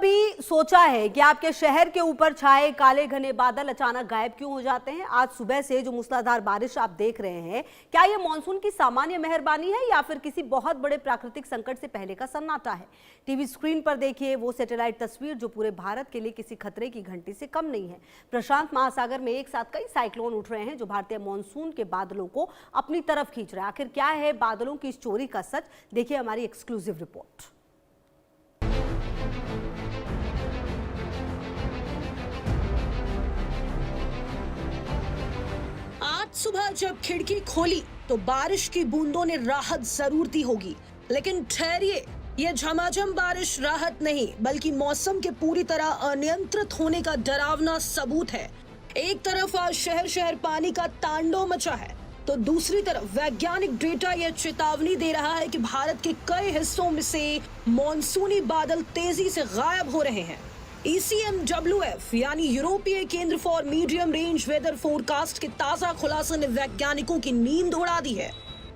कभी सोचा है कि आपके शहर के ऊपर छाए काले घने बादल अचानक गायब क्यों हो जाते हैं? आज सुबह से जो मूसलाधार बारिश आप देख रहे हैं, क्या ये मानसून की सामान्य मेहरबानी है या फिर किसी बहुत बड़े प्राकृतिक संकट से पहले का सन्नाटा है? टीवी स्क्रीन पर देखिए वो सैटेलाइट तस्वीर जो पूरे भारत के लिए किसी खतरे की घंटी से कम नहीं है। प्रशांत महासागर में एक साथ कई साइक्लोन उठ रहे हैं जो भारतीय मानसून के बादलों को अपनी तरफ खींच रहे हैं। आखिर क्या है बादलों की इस चोरी का सच? देखिए हमारी एक्सक्लूसिव रिपोर्ट। सुबह जब खिड़की खोली तो बारिश की बूंदों ने राहत जरूर दी होगी, लेकिन ठहरिए, ये झमाझम बारिश राहत नहीं बल्कि मौसम के पूरी तरह अनियंत्रित होने का डरावना सबूत है। एक तरफ आज शहर शहर पानी का तांडव मचा है तो दूसरी तरफ वैज्ञानिक डेटा यह चेतावनी दे रहा है कि भारत के कई हिस्सों में से मॉनसूनी बादल तेजी से गायब हो रहे हैं। ECMWF यानी यूरोपीय केंद्र for medium range weather forecast के ताजा खुलासे ने वैज्ञानिकों की नींद उड़ा दी है।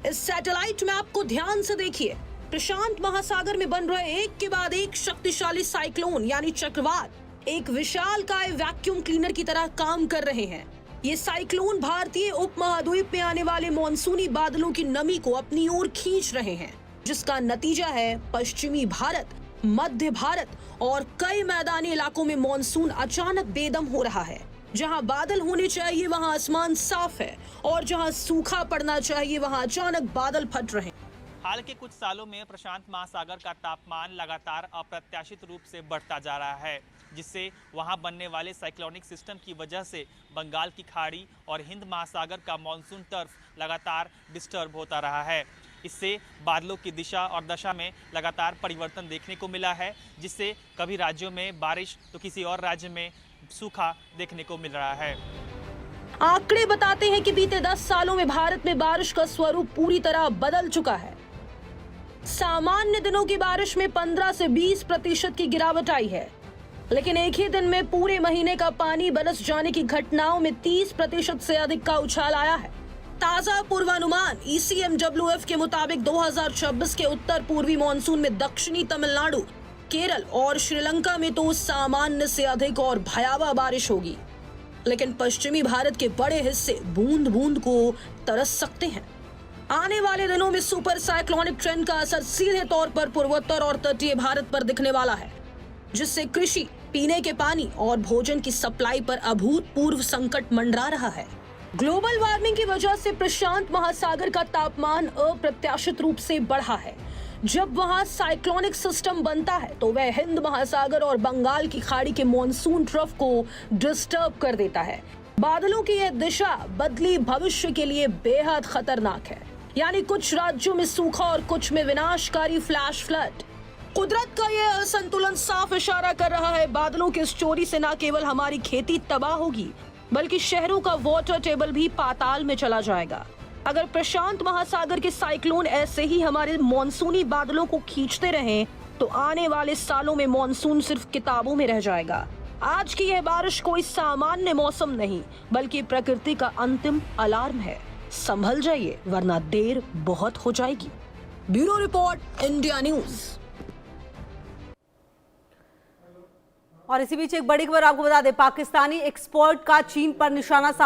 इस सैटेलाइट मैप को ध्यान से देखिए। प्रशांत महासागर में बन रहे एक के बाद एक शक्तिशाली साइक्लोन यानी चक्रवात एक विशालकाय वैक्यूम क्लीनर की तरह काम कर रहे हैं। ये साइक्लोन भारतीय उपमहाद्वीप में आने वाले मॉनसूनी बादलों की नमी को अपनी ओर खींच रहे हैं, जिसका नतीजा है पश्चिमी भारत, मध्य भारत और कई मैदानी इलाकों में मॉनसून अचानक बेदम हो रहा है। जहां बादल होने चाहिए वहां आसमान साफ है और जहां सूखा पड़ना चाहिए वहां अचानक बादल फट रहे हैं। हाल के कुछ सालों में प्रशांत महासागर का तापमान लगातार अप्रत्याशित रूप से बढ़ता जा रहा है, जिससे वहां बनने वाले साइक्लोनिक सिस्टम की वजह से बंगाल की खाड़ी और हिंद महासागर का मॉनसून टर्फ लगातार डिस्टर्ब होता रहा है। इससे बादलों की दिशा और दशा में लगातार परिवर्तन देखने को मिला है, जिससे कभी राज्यों में बारिश तो किसी और राज्य में सूखा देखने को मिल रहा है। आंकड़े बताते हैं कि बीते 10 सालों में भारत में बारिश का स्वरूप पूरी तरह बदल चुका है। सामान्य दिनों की बारिश में 15 से 20% की गिरावट आई है, लेकिन एक ही दिन में पूरे महीने का पानी बरस जाने की घटनाओं में 30% से अधिक का उछाल आया है। ताजा पूर्वानुमान ECMWF के मुताबिक 2026 के उत्तर पूर्वी मानसून में दक्षिणी तमिलनाडु, केरल और श्रीलंका में तो सामान्य से अधिक और भयावह बारिश होगी, लेकिन पश्चिमी भारत के बड़े हिस्से बूंद बूंद को तरस सकते हैं। आने वाले दिनों में सुपर साइक्लोनिक ट्रेंड का असर सीधे तौर पर पूर्वोत्तर और तटीय भारत पर दिखने वाला है, जिससे कृषि, पीने के पानी और भोजन की सप्लाई पर अभूतपूर्व संकट मंडरा रहा है। ग्लोबल वार्मिंग की वजह से प्रशांत महासागर का तापमान अप्रत्याशित रूप से बढ़ा है। जब वहां साइक्लोनिक सिस्टम बनता है तो वह हिंद महासागर और बंगाल की खाड़ी के मॉनसून ट्रफ को डिस्टर्ब कर देता है। बादलों की यह दिशा बदली भविष्य के लिए बेहद खतरनाक है, यानी कुछ राज्यों में सूखा और कुछ में विनाशकारी फ्लैश फ्लड। कुदरत का यह असंतुलन साफ इशारा कर रहा है बादलों की इस चोरी से न केवल हमारी खेती तबाह होगी बल्कि शहरों का वाटर टेबल भी पाताल में चला जाएगा। अगर प्रशांत महासागर के साइक्लोन ऐसे ही हमारे मॉनसूनी बादलों को खींचते रहें तो आने वाले सालों में मॉनसून सिर्फ किताबों में रह जाएगा। आज की यह बारिश कोई सामान्य मौसम नहीं बल्कि प्रकृति का अंतिम अलार्म है। संभल जाइए वरना देर बहुत हो जाएगी। Bureau report, India news. और इसी बीच एक बड़ी खबर आपको बता दें, पाकिस्तानी एक्सपोर्ट का चीन पर निशाना सामने